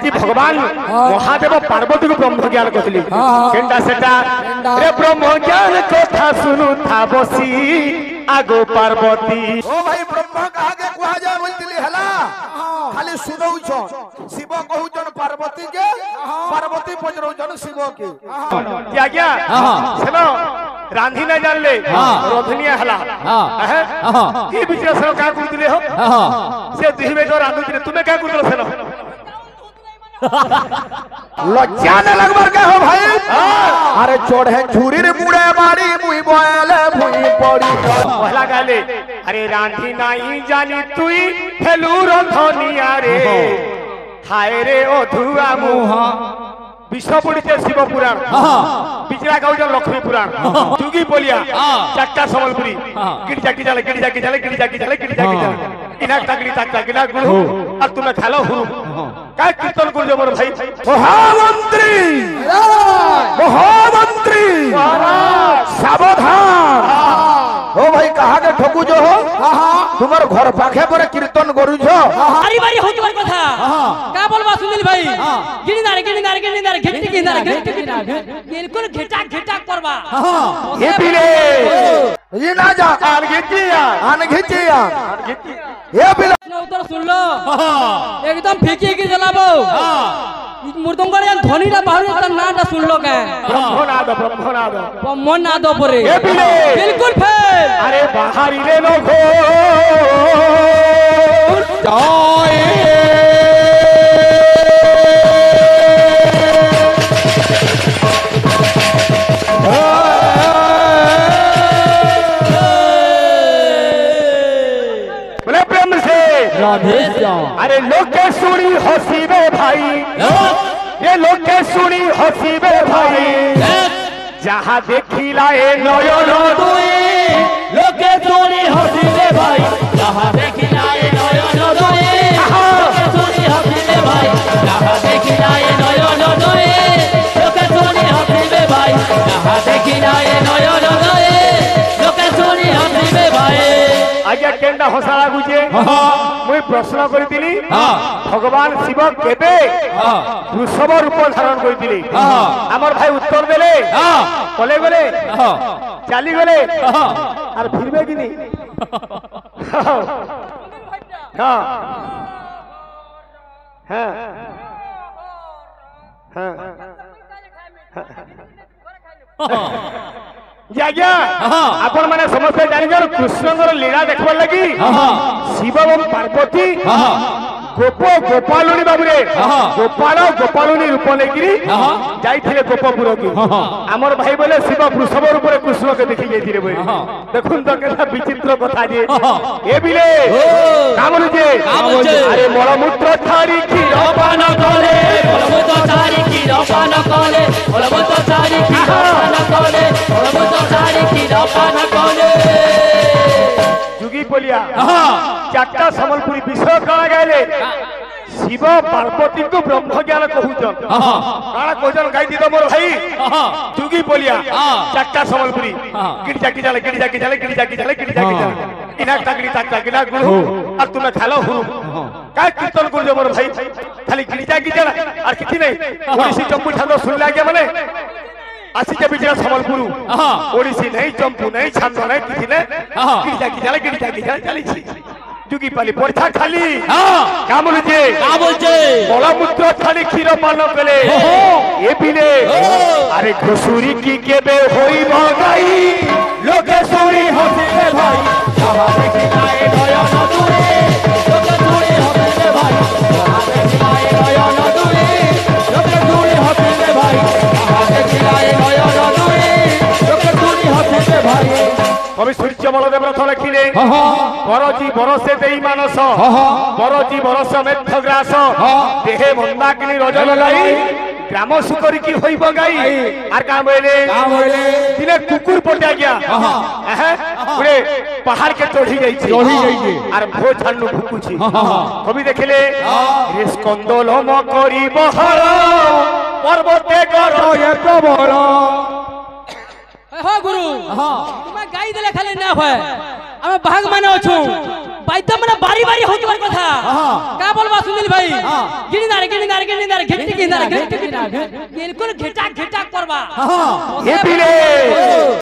बाकी भगवान महादेव पार्वती को ब्रह्म ज्ञान कहली केनटा सेटा रे ब्रह्म ज्ञान कथा सुनु था बसी आगो पार्वती ओ भाई ब्रह्म कहा के कुआ जाय बोलतिली हला खाली सुनौ छ शिव कहू जन पार्वती के पार्वती पजरौ जन शिव के क्या क्या सुनो रांधी न जान ले रोधनिया हला की बिचरा सनो का कुदिले हो से दिहबे जो रांधुतिले तुमे का कुदिलो सनो लज्जा न लगबर के हो भाई अरे चोड़े छुरी रे मुड़े मारी मुई बोले भुई पड़ी पहला गाले अरे रांधी नाही जानी तुई हेलू रधनिया रे हाय रे ओधुआ मुहा विश्व पड़िते शिव पुराण बिचरा गाउज लक्ष्मी पुराण जुगी बोलिया चारटा संबलपुरी गिरजा की जाले गिरजा की जाले गिरजा की जाले गिरजा की जाले इना तगड़ी तगड़ा गिना गुरु और तुम्हें खालो हुरु काय कीर्तन गुरु जबर भाई महामंत्री सावधान ओ भाई कहा के ठोकू जो हो तुम्हार घर पाखे पर कीर्तन करू छो बारी बारी हो तुम्हार कथा का बोलबा सुनील भाई गिरनार गिरनार गिरनार घिट्टी गिरनार घिट्टी गिरनार बिल्कुल घिटा घिटा करबा ये बिले ये ना जा आन घिटिया ये बिले उत्तर सुन लो एकदम फीकी की जलाबो मृदंगर यान ध्वनिटा बाहर त नाटा सुन लो के ब्रह्मनाद परे ये बिले बिल्कुल फेल अरे बाहरी ले लो घो जाए अरे लोग के सुनी हसीबे भाई ये लोग के सुनी हसीबे भाई जहाँ देखी लाए नयन दुई लोग के सुनी हसीबे भाई जहाँ देखी लाए नयन दुई लोग के सुनी हसीबे भाई जहाँ देखी लाए नयन दुई लोग के सुनी हसीबे भाई जहाँ देखी लाए नयन दुई लोग के सुनी हसीबे भाई आज्ञा केंडा हसाला गुजे मुई प्रश्न करितिली भगवान शिव केबे वृषभ रूप धारण करितिली हमर भाई उत्तर देले कले गले चाली गले और फिरबे कि नहीं हां हां हां जाग्या आपण माने समस्त जानिगर कृष्णଙ୍କର लीला देखबार लगी शिव एवं पार्वती गोप गोपालुनी बाबुरे गोपाल गोपालुनी रूप लेकिरी जाइथिले गोपपुर की हमर भाई बोले शिव वृषभ रूप रे कृष्ण के देखि जाइथिले बोले देखुन तो केता विचित्र कथा जे ए बिले कामनु जे अरे मलमूत्र थारी क्षीर पान करे मलमूत्र थारी क्षीर पान करे मलमूत्र थारी क्षीर पान करे मलमूत्र थारी क्षीर पान करे जुगी बोलिया चारटा संबलपुरी विषय करा गए शिव पार्वती को ब्रह्म ज्ञान कहूचन काना कहचन गाई दी तो मोर भाई जुगी बोलिया चारटा संबलपुरी गिरजा की जाले गिरजा की जाले गिरजा की जाले गिरजा की जाले इना तगड़ी तगड़ा गिना गुरु और तुम्हें खालो हुरु काय कीर्तन गुरु मोर भाई खाली गिरजा की जाले और किछि नहीं ओडिसी चंपू छांदो सुन लागे माने आसी के बिचरा संबलपुर ओडिसी नहीं चंपू नहीं छांदो नहीं किछि नहीं गिरजा की जाले चली छी जुगी पाली परीक्षा खाली का बोलजे मलमूत्र खाली क्षीर पान कले ए बिले अरे घुसुरी की केबे होई भगाई लोके सुनी हसिले भाई जहाँ देखि लाए नयन दुई लोके सुनी हसिले भाई जहाँ देखि लाए नयन दुई लोके सुनी हसिले भाई जहाँ देखि लाए नयन दुई लोके सुनी हसिले भाई कवि सूर्य बलदेव रथ लिखिले बरजी बरसे देई मानस बरजी बरस मेथ ग्रास देहे मंदाकिनी रजल लाई ग्राम सुकरी की होई बगाई आर का बोले दिने कुकुर पटा गया पुरे पहाड़ के चढ़ी जाई आर भो छानु भुकुची कवि देखिले रे स्कंदल म करी बहर पर्वते करो एक बड़ हो गुरु तुम गाई देले खाली ना होय हम भाग माने अछु বাইতে মানে বাড়ি বাড়ি হওয়ার কথা কা বলবা সুনীল ভাই গিনি না রে ঘেটটি গিনি না রে ঘেটটি গিনি না বিলকুল ঘেটা ঘেটা করবা এ পিলে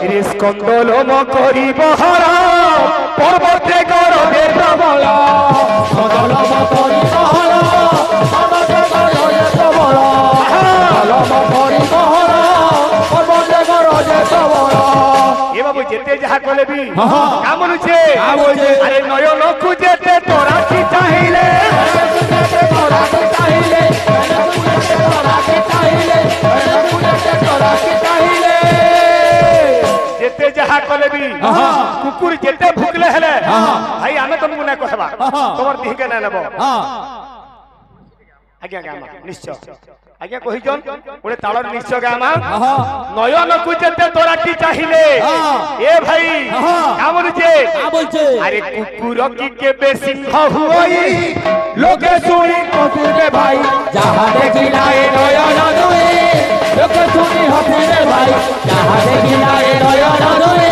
রে স্কন্দলম করিব হর পর্বতে গরবে প্রবল স্কন্দলম করিব হর পর্বতে গরবে প্রবল স্কন্দলম করিব হর পর্বতে গরবে প্রবল এ বাবু যেতে যাহা কলে বি কাম বলুছে আরে নয়ন খুঁজেতে তোরা কি চাইলে যেতে যাহা কলে বি কুকুর যেতে ভুকলে হেলে ভাই আমি তোমাকে না কহবা তোমার দিকে না নেব আজ্ঞা গামা নিশ্চয় আজ্ঞা কহিজন ওরে তালর নিশ্চয় গামা নয়ন কুচেতে তোরা কি চাইলে এ ভাই কামর যে আরে কুকুর কি কেবে সিংহ হুই লোকে শুনি কপিবে ভাই যাহা দেখিলা এ নয়ন দুই লোকে শুনি হপিবে ভাই যাহা দেখিলা এ নয়ন দুই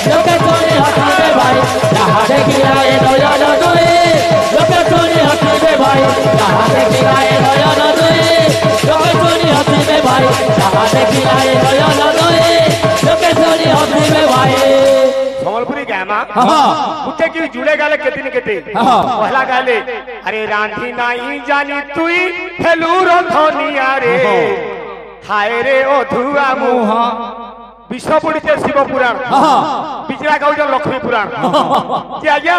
লোকে শুনি হপিবে ভাই যাহা দেখিলা এ নয়ন দুই লোকে শুনি হপিবে ভাই যাহা দেখিলা এ নয়ন দুই লোকে শুনি হপিবে ভাই যাহা দেখিলা এ নয়ন দুই লোকে শুনি হপিবে ভাই সম্বলপুরি গামা উঠে কি জুড়ে গেলে কেতিনি কেতে পহলা গালে আরে রাঁধি নাই জানি তুই ফেলু রন্ধনিয়া রে হায় রে অধুয়া মুহ বিষ পড়িছে শিব পুরাণ বিচরা গাউছ লক্ষ্মী পুরাণ যে আজ্ঞা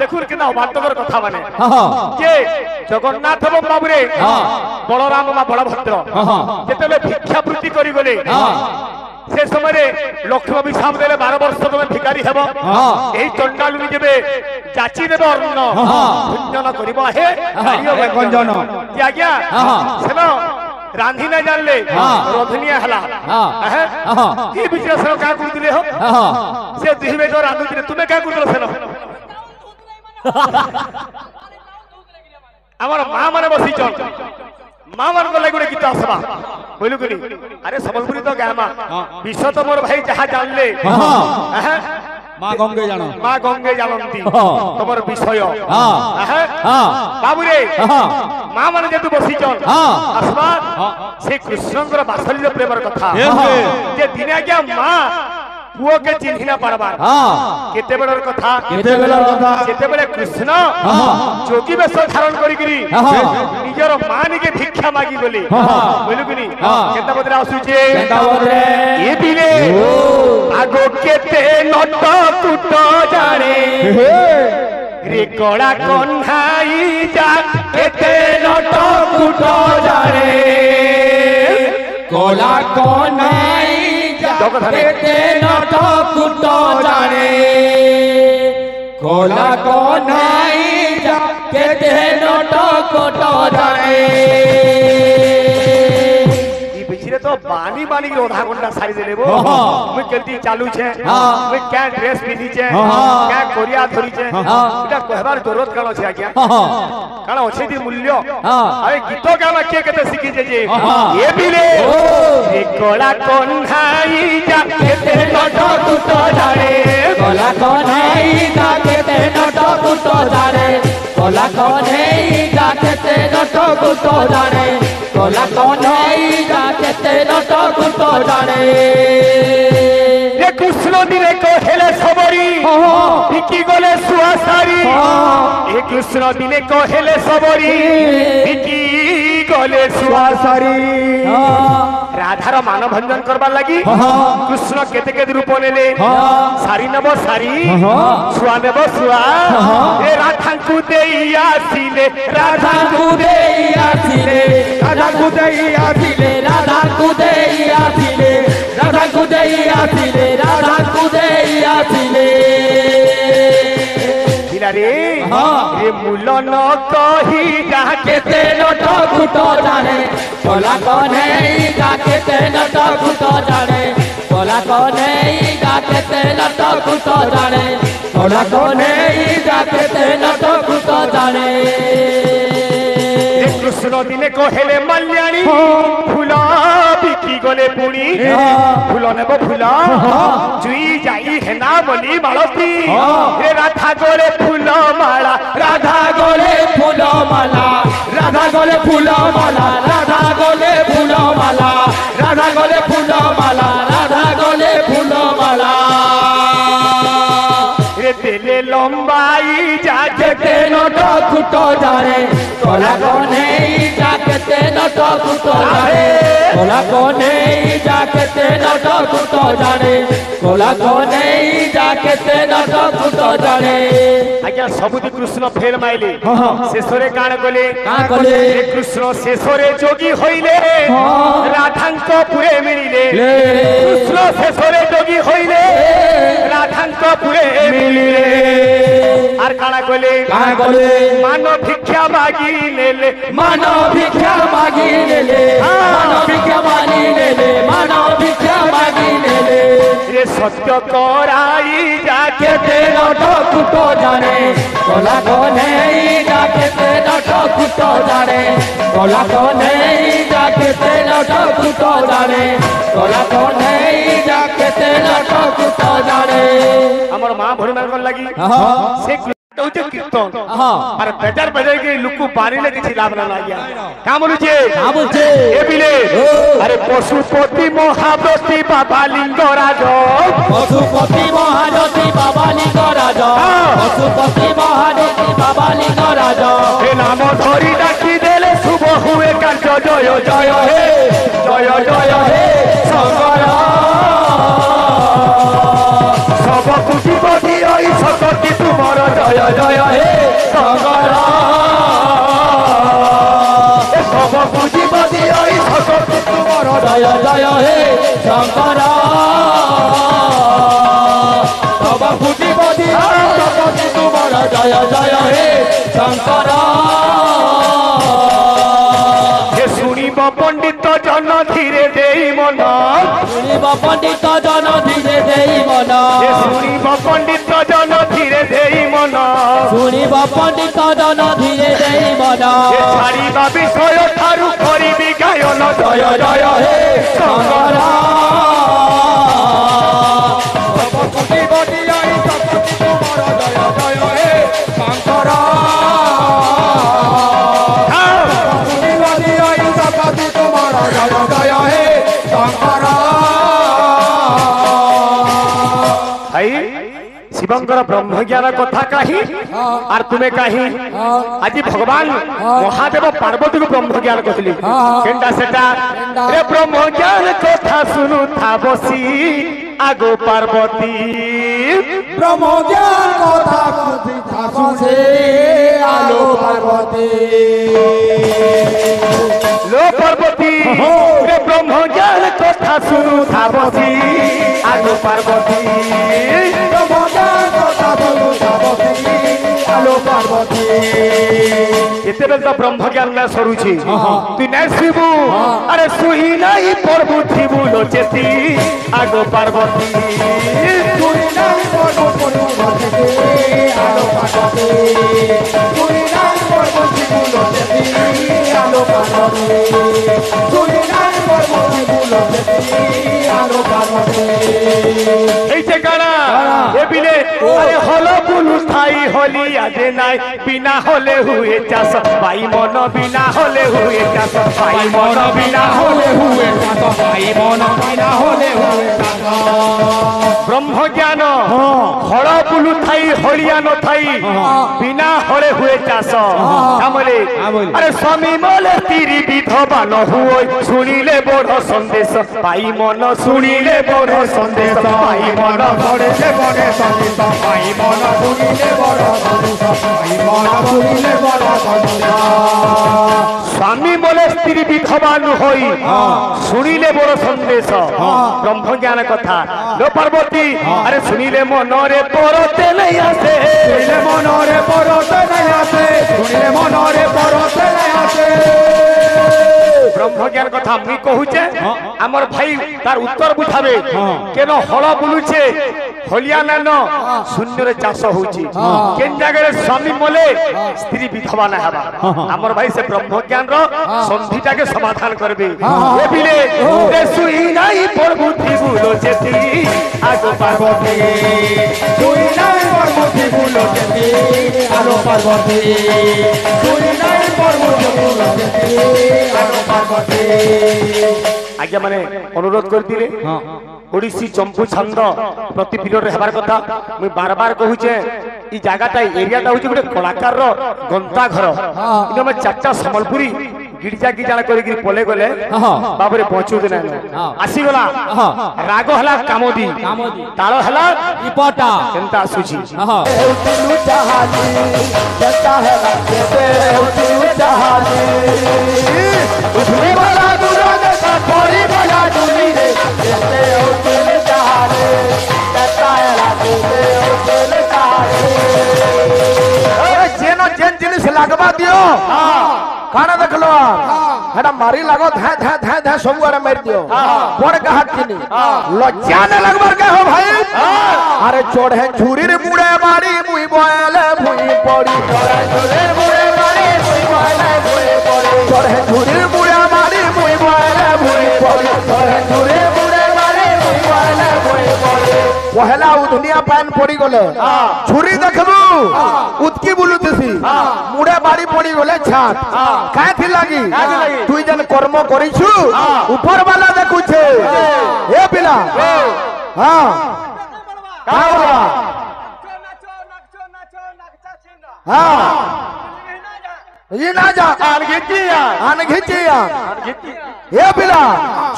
দেখুন কেন বাস্তবর কথা মানে যে জগন্নাথ বাবুরে বলরাম বা বলভদ্র যেতবে ভিক্ষাবৃত্তি করি গলে সে সময় লক্ষ্মী অভিশাপ দেলে 12 বর্ষ তুমি ভিকারি হেব এই চণ্ডালুনি যেবে যাচি দেবে অন্ন ভঞ্জন করিব হে গঞ্জন যে আজ্ঞা সেন রাঁধি না জানলে রধনিয়া হেলা কি বিশেষ কা করুলে হো সে দিবে তো রাঁধুছিলে তুমি কা করুল সেন আমার মা মানে বসিছন মা মান লাগি গোটে গীত আসবা বলু কিনি আরে সম্বলপুরি তো গামা বিশ্ব তোমার ভাই যাহা জানলে মা গঙ্গে জানো মা গঙ্গে জানন্তি তোমার বিষয় বাবু রে মা মানে যেহেতু বসিছন আসবা সে কৃষ্ণঙ্কর বাৎসল্য প্রেমের কথা যে দিনে আজ্ঞা মা পুওকে চিহ্নি না পারবার কেতেবেলার কথা যেতেবেলে কৃষ্ণ যোগী বেশ ধারণ করিকি নিজের মা নিকে ভিক্ষা মাগি গলি বুঝলু কিনি কেতা বদরে আসুছে এ দিনে আগ কেতে নট কুট জানে রে কড়া কন্হাই যা কেতে নট কুট জানে কলা কনাই কেতে নট কুট জানে কলা কনাই কেতে নট কুট জানে तो बानी बानी के आधा घंटा सारी दे लेबो मैं केलती चालू छे मैं क्या ड्रेस पिनी छे क्या कोरिया धरी छे इटा कहबार जरूरत कानो छे आज्ञा काना अछि दी मूल्य अरे गीत गाना के केते सिखी जे ये बिले ए कोला कोन्हाई जा केते नट कुट जाने कोला कनाई केते नट कुट जाने कोला कनाई केते नट कुट जाने कोला कनाई केते नट कुट जाने ये कृष्ण दिने को हेले सबरी बिकी गले सुआसारी ये कृष्ण दिने को हेले सबरी बिकी गले सुआसारी राधार मान भंजन करबार लगी कृष्ण केते केते रूप नेले सारी नेब सारी सुआ नेब सुआ ए राधा को देई आसिले राधा को देई आसिले राधा को देई आसिले राधा को देई आसिले राधा को देई आसिले राधा को देई आसिले रे रे मूल न कही जा केते नट कुट जाने कोला कन्हई केते नट कुट जाने कोला कन्हई केते नट कुट जाने कोला कन्हई केते नट कुट जाने কৃষ্ণ দিনে কহেলে মাল্যাণী ফুল বিকি গলে পুণী ফুল নেব ফুল জুই যাই হেনা বলি মালতী রে রাধা গলে ফুল মালা রাধা গলে ফুল মালা রাধা গলে ফুল মালা রাধা গলে ফুল মালা রাধা গলে ফুল মালা রাধা গলে ফুল মালা রে তেলে লম্বাই যাকে নট খুট জানে তোলা কোনে যাকে নট খুট জানে তোলা কোনে যাকে নট খুট জানে তোলা কোনে যাকে নট খুট জানে আজ্ঞা সবুজ কৃষ্ণ ফের মাইলে শেষরে কাণ গলে কৃষ্ণ শেষরে যোগী হইলে রাধাঙ্ক পুরে মিলিলে কৃষ্ণ শেষরে যোগী হইলে রাধাঙ্ক পুরে মিলিলে আর কাণ গলে মান ভিক্ষা মাগি নেলে মান ভিক্ষা মাগি নেলে মান ভিক্ষা মাগি নেলে মান ভিক্ষা মাগি নেলে রে সত্য করাই যাকে নট খুট জানে তোলা কোনে যাকে নট খুট জানে তোলা কোনে যাকে নট খুট জানে তোলা কোনে যাকে নট খুট জানে আমার মা ভরি মানবার লাগি সে হচ্ছে কীর্তন আর বেজার বেজার কে লুকু বাড়িলে কিছু লাভ না লাগিয়া কা বলুছে এবিলে আরে পশুপতি মহাব্রতী বাবা লিঙ্গরাজ পশুপতি মহাজ্যোতি বাবা লিঙ্গরাজ পশুপতি মহাজ্যোতি বাবা লিঙ্গরাজ এ নাম ধরি ডাকি দেলে শুভ হুয়ে কার্য জয় জয় হে জয় জয় হে শঙ্কর সব কুটিপতি ওই শক্তি তোমার জয় জয় হে শঙ্কর সব কুটিপতি ওই শক্তি তোমার জয় জয় হে শঙ্কর সব কুটিপতি শক্তি তোমার জয় জয় হে শঙ্কর শুনিব পণ্ডিত জন ধীরে দেই মন শুনিব পণ্ডিত জন ধীরে দেই মন শুনিব পণ্ডিত জন ধীরে দেই মন শুনিব পণ্ডিত জন ধীরে দেই মন ছাড়িবা বিষয় ঠারু করিবি গায়ন জয় জয় হে শঙ্কর শিবঙ্কর ব্রহ্মজ্ঞান কথা কাহি আর তুমি কাহি আজি ভগবান মহাদেব পার্বতীকে ব্রহ্মজ্ঞান কহিলি কেনটা সেটা রে ব্রহ্মজ্ঞান কথা শুনু থা বসি আগো পার্বতী ব্রহ্মজ্ঞান কথা শুনি থা বসি আলো পার্বতী লো পার্বতী রে ব্রহ্মজ্ঞান কথা শুনু থা বসি আগো পার্বতী ব্রহ্মজ্ঞান কথা শুনু থা বসি আলো পার্বতী যেতেবেলে তো ব্রহ্মজ্ঞান না সরুছি তুই নাই শিবু আরে সুহি নাই প্রভু থিবু লোচেতি আগো পার্বতী তুই নাই প্রভু লোচেতি আলো পার্বতী তুই নাই প্রভু লোচেতি আলো পার্বতী তুই নাই প্রভু লোচেতি আলো পার্বতী এই যে গানা এবিলে আরে হলো বুলু স্থায়ী হলি আজে নাই বিনা হলে হুয়ে চাষ পাই মন বিনা হলে হুয়ে চাষ পাই মন বিনা হলে হুয়ে চাষ পাই মন বিনা হলে হুয়ে চাষ ব্রহ্মজ্ঞান হল বুলু থাই হলিয়া নথাই বিনা হলে হুয়ে চাষ আমলে আরে স্বামী মলে তিরি বিধবা ন হুয় শুনিলে বড় সন্দেশ পাই মন শুনিলে বড় সন্দেশ পাই মন পড়েছে বড় সন্দেশ পাই মন শুনিলে বড় সন্দেশ পাই মন শুনিলে বড় সন্দেশ স্বামী বলে স্ত্রী বিধবা হই শুনিলে বড় সন্দেশ ব্রহ্মজ্ঞান কথা লো পার্বতী আরে শুনিলে মনরে পরতে নাই আসে শুনিলে মনরে পরতে নাই আসে শুনিলে মনরে পরতে নাই আসে ব্রহ্মজ্ঞান কথা আমি কহুছে আমার ভাই তার উত্তর বুঝাবে কেন হল বুলুছে হলিয়া নান শূন্যরে চাষ হଉଛି কেন জায়গায় স্বামী মলে স্ত্রী বিধবা না হবা আমার ভাই সে ব্রহ্মজ্ঞান র সন্ধিটাকে সমাধান করবে এ বিলে সুই নাই প্রভুতি গুলো যেতি আগো পার্বতী তুই নাই পর্বতী গুলো যেতে আলো পার্বতী তুই নাই পর্বতী গুলো যেতে আলো পার্বতী আজ্ঞা মানে অনুরোধ করতিলে ওড়িশি চম্পু ছন্দ প্রতি পিরিয়ড হেবার কথা মুই বারবার কহুছে এই জায়গাটা এরিয়াটা হচ্ছে গোটে কলাকার গন্তা ঘর কিন্তু আমি চারটা সম্বলপুরী গির্জা গিজাড়া করে পলে গলে বাবরে পৌঁছুতে না আসিগলা রাগ হলা কামদি তাଳ ହେଲା ইপটা କେନ୍ତା ଆସୁଛି ହେଉଥିଲୁ ଚାହାଲି କେନ୍ତା ହେଲା କେବେ ହେଉଥିଲୁ ଚାହାଲି ଉଠୁଲି ଗଲା ଦୂର ଦେଶ ପଡ଼ି ଗଲା ଦୁନିରେ କେବେ ହେଉଥିଲୁ ଚାହାଲି କେନ୍ତା ହେଲା କେବେ ହେଉଥିଲୁ ଚାହାଲି ଯେନ ଯେନ୍ ଜିନିଷ ଲାଗବା ଦିଅ କାଣା ଦେଖଲ ହେଟା ମାରି ଲାଗ ଧାଁ ଧାଁ ଧାଁ ଧାଁ ସବୁ ଆଡେ ମାରି ଦିଅ ବଡ କାହା କିନି ଲଜ୍ଜା ନ ଲାଗବାର କେ ହୋ ଭାଇ আরে চড়ে ঝুরির মুড়ে বাড়ি মুই বয়লে ভুই পড়ি চড়ে ঝুরির মুড়ে বাড়ি মুই বয়লে ভুই পড়ি চড়ে ঝুরির মুড়ে বাড়ি মুই বয়লে ভুই পড়ি চড়ে ঝুরির মুড়ে বাড়ি মুই বয়লে ভুই পড়ি পহেলা উধনিয়া পান পড়ি গলে ঝুরি দেখবু উৎকি বুলুতেছি মুড়ে বাড়ি পড়ি গলে ছাত কায় থি লাগি তুই যেন কর্ম করিছু উপর বালা দেখুছে এ পিলা হ্যাঁ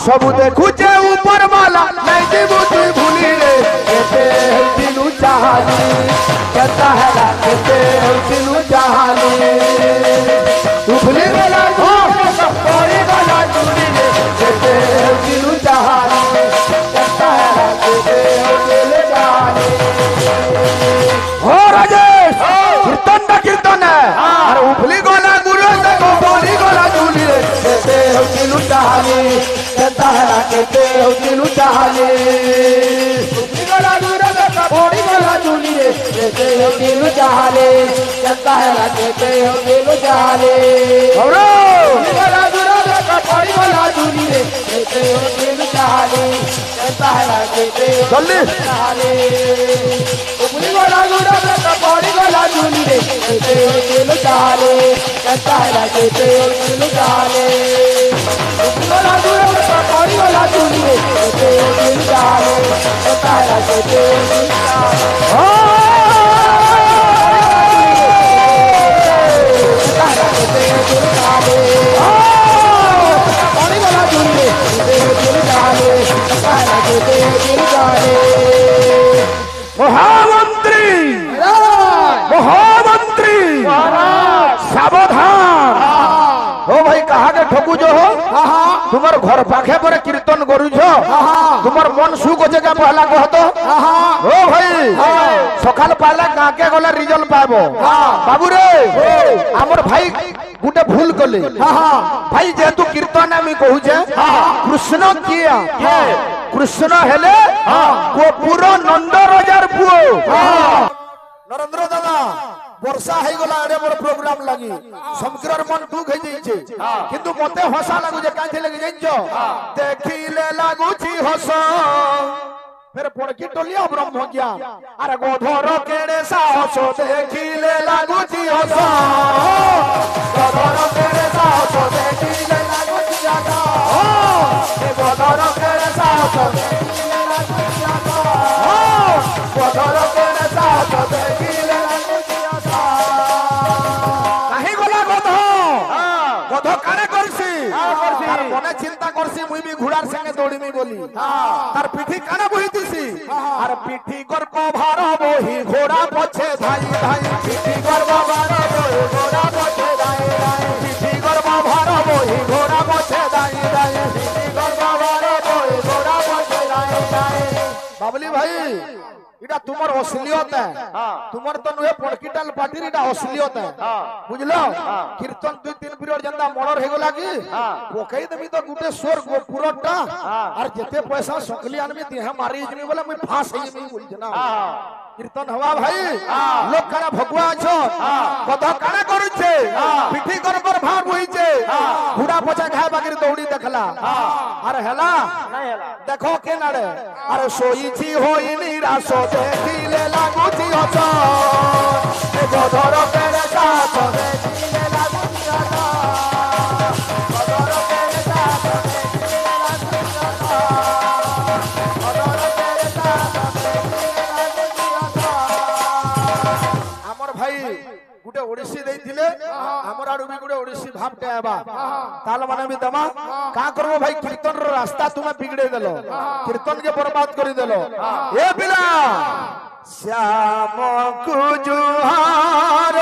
सबु देखुचे ऊपर वाला नहीं दिबुती भूली रे केते दिनु चाहाली केता हैला केते दिनु चाहाली उभली वाला पड़ी वाला चूड़ी रे केते दिनु चाहाली केता हैला केते दिनु चाहाली हो राजेश कीर्तन है अरे उभली गोला गुरु से को बोली गोला चूड़ी रे केते दिनु चाहाली केता हैला केते दिनु चाहाली उभली गोला गुरु से को बोली गोला चूड़ी रे केते दिनु चाहाली केता हैला केते दिनु चाहाली और उभली गोला गुरु से को बोली गोला चूड़ी रे केते दिनु चाहाली केता हैला केते जल्दी चाहाली उभली गोला गुरु से को बोली गोला चूड़ी रे केते दिनु चाहाली केता हैला केते दिनु चाहाली गोला गुरु से पड़ी गोला चूड़ी रे केते दिनु चाहाली केता हैला केते दिनु चाहाली हो केता हैला केते दिनु चाहाली हो पड़ी गोला चूड़ी रे केते दिनु चाहाली केता हैला केते दिनु चाहाली महामंत्री महामंत्री सावधान हो भाई कहा के ठकु जो हो तुम्हार घर पाखे पर कीर्तन करू छो तुम्हार मन सुख हो जगह पहला कह तो हो भाई सकाल पाला गाँ के गला रिजल्ट पाबो बाबू रे हमर भाई गुटे भूल कले भाई जेतु कीर्तन आमी कहू छे कृष्ण किया कृष्ण हेले गोपुर नंद राजार पुओ नरेंद्र दादा वर्षा है गला एडे मोर प्रोग्राम लागी समग्र मन दुख है जाइछे किंतु मते हसा लागु जे काथे लगे जाइछो देखिले लागु छी हस फिर पड़की टोलिया ब्रह्म ज्ञान अरे गोधर केड़े साहस देखिले लागु छी हस गोधर केड़े साहस देखिले लागु छी हस ए गोधर केड़े साहस देखिले लागु छी हस गोधर केड़े साहस देखिले लागु छी हस काहे गला गोधो गोधो काने करसी तार मने चिंता करसी मुई भी घोड़ार संगे दौड़ीमी बोली तार पिठी काने बहितिसी आर पिठी गर्भ भार बही घोड़ा पछे धाई धाई पिठी गर्भ भार बही घोड़ा पछे धाई धाई पिठी गर्भ भार बही घोड़ा पछे धाई धाई पिठी गर्भ भार बही घोड़ा पछे धाई धाई बाबली भाई इटा तुमर असलियत है तुमर तो नुहे पड़कीटाल पार्टी रीटा असलियत है बुझलो कीर्तन 2-3 पीरियड जंदा मर्डर हे गला की पोखई देबी तो गुटे सोर पुरटा और जते पैसा सकली आनमी देह मारी जनी बोले मैं फांस हे मी बोल जना कीर्तन हवा भाई लोग काना भगवा छ कथा काना करू छे पिठी कर पर भाग होई छे घोड़ा पछा खाए बाकी दौड़ी देखला अरे हला नहीं हला देखो के नाड़े अरे सोई छी होई निराशो देखिले लागू छी हस ए गधर पेरे साथ देखिले लागू छी हस गधर पेरे साथ देखिले लागू छी हस गधर पेरे साथ देखिले लागू छी हस हमर भाई गुटे ओडिसी देइथिले हमर आडू भी गुटे ओडिसी भाबटे आबा ताल माने भी दमा का करबो भाई कीर्तन रो रास्ता तुमे बिगड़े देलो कीर्तन के बर्बाद करी देलो ए बिला श्याम कुजुहार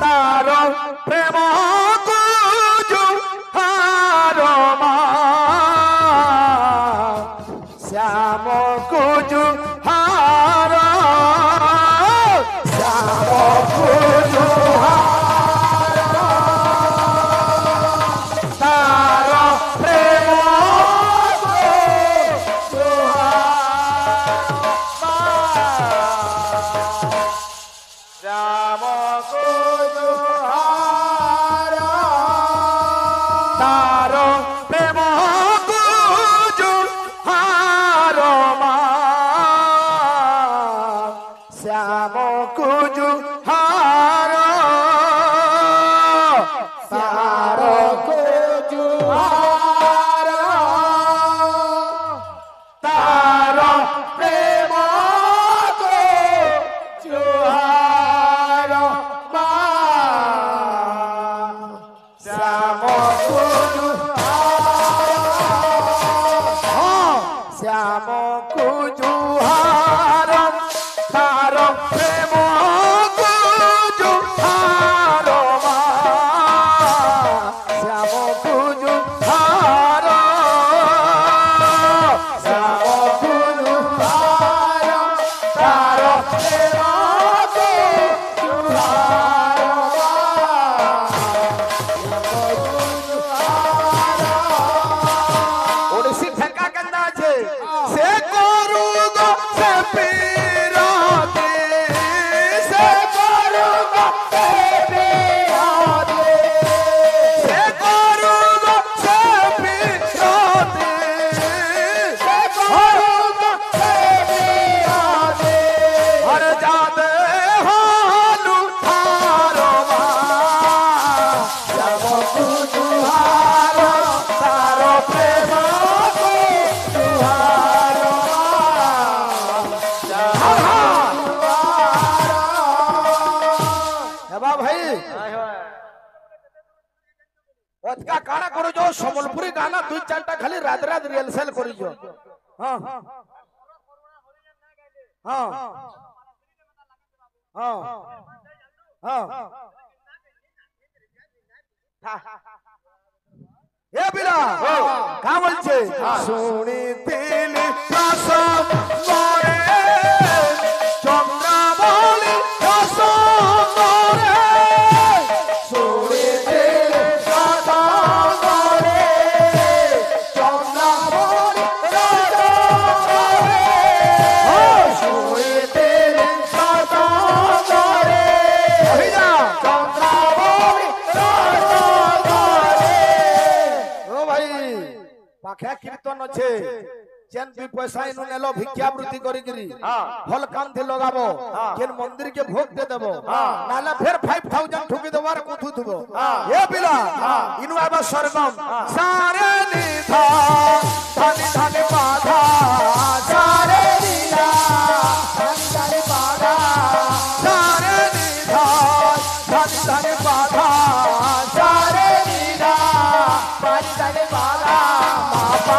तार प्रेम कुजुहार मा श्याम कुजुहार श्याम कुजुहार तार प्रेम श्याम कुजुहार तार प्रेम कुजुहार मा श्याम कुजुहार तार कुजुहार तार प्रेम कुजुहार मा श्याम कुजुहार श्याम कुजुहार तार प्रेम कुजुहार मा श्याम कुजुहार श्याम कुजुहार तार प्रेम कुजुहार ओडिसी ठेका केंदा छे से करूगो से पीराते से करूगो से पीराते से करूगो से पीराते से करूगो से पीराते हर जादे हालू थारो मा श्याम कुजुहार तारो प्रेम कुजुहार हेबा भाई ओतका काना करो जो सम्बलपुरी गाना 2-4टा खाली रात रात रिहर्सल करी जो हां हां हां हां ए बिला का বলছে শুনিতিল রস মরে চন্দ্রাবলী রস মরে শুনিতিল রস মরে চন্দ্রাবলী রস মরে ও শুনিতিল রস মরে অভিজা চন্দ্রাবলী রস মরে ও ভাই পাখা কীর্তন আছে जेन भी पैसा इनु नेलो भिक्षावृत्ति करी गिरी फल काम थे लगाबो केन मंदिर के भोग दे देबो नाला फिर 5000 ठुकी देवार कुथु थुबो ए बिला इनु आबा सरगम सारे निधा धनी धनी बाधा सारे निधा धनी धनी बाधा सारे निधा धनी धनी बाधा सारे निधा धनी धनी बाधा बाबा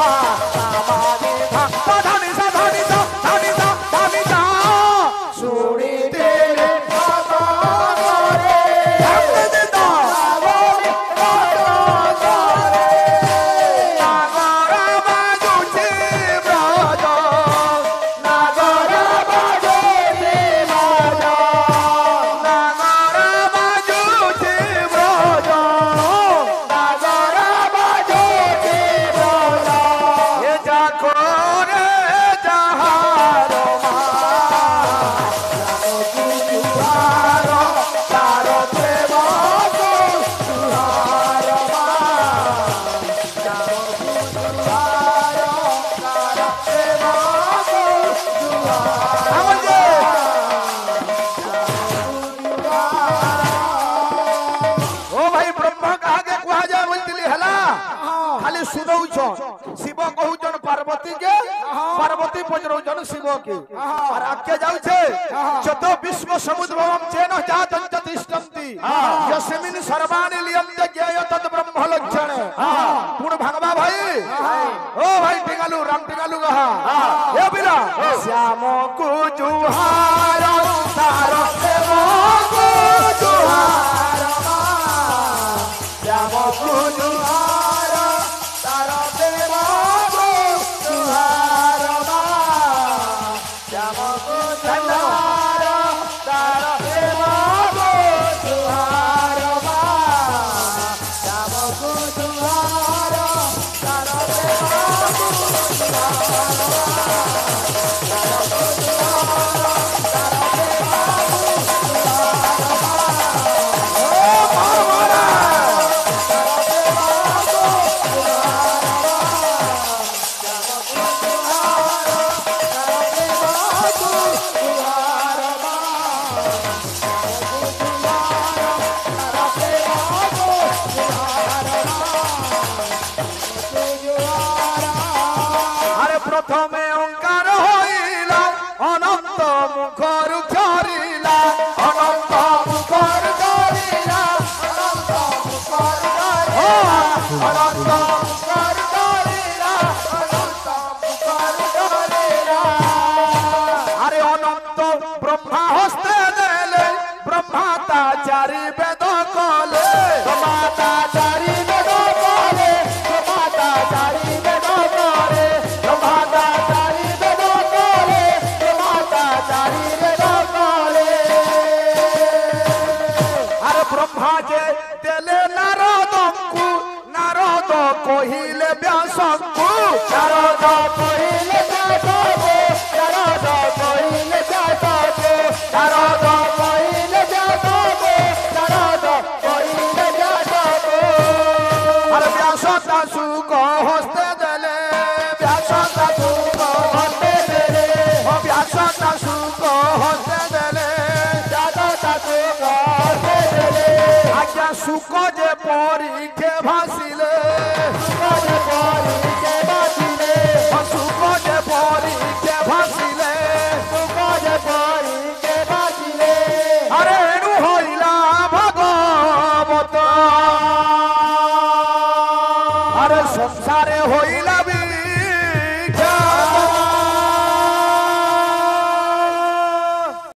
खाली सुनौछन शिव कहउछन पार्वती के पार्वती पजरौछन शिव के और आके जाउछे जत विश्व समुद्रम चेन जातं तिष्ठन्ति यस्मिन् सर्वाणि लियन्ते ज्ञेय तद ब्रह्म लक्षण गुण भगवा भाई ओ भाई टिकालू राम टिकालू कहा ए बिना श्याम को जुहार तारो देव को जुहार श्याम को जुहार तारो देव को जुहार श्याम को जुहार तारो देव को जुहार श्याम को जुहार तारो देव प्रथमे ओंकार होइला अनंत मुखर झरिला अनंत मुखर झरिला अनंत मुखर झरिला अनंत मुखर झरिला अनंत मुखर झरिला अरे अनंत ब्रह्मा हस्ते देले ब्रह्माता चारि वेद कले ब्रह्माता चारि वेद कले ब्रह्माता चारि वेद कले ब्रह्मा जे देले नारदंकु नारद कहिले व्यासंकु नारद कहिले व्यासंकु नारद कहिले व्यासंकु नारद कहिले व्यासंकु नारद कहिले व्यासंकु अरे व्यास दासु को हस्ते देले व्यास दासु को हस्ते देले ओ व्यास दासु को हस्ते देले दादा दासु को हस्ते देले आज्ञा सुख जे परीखे भासिले सुख जे परीखे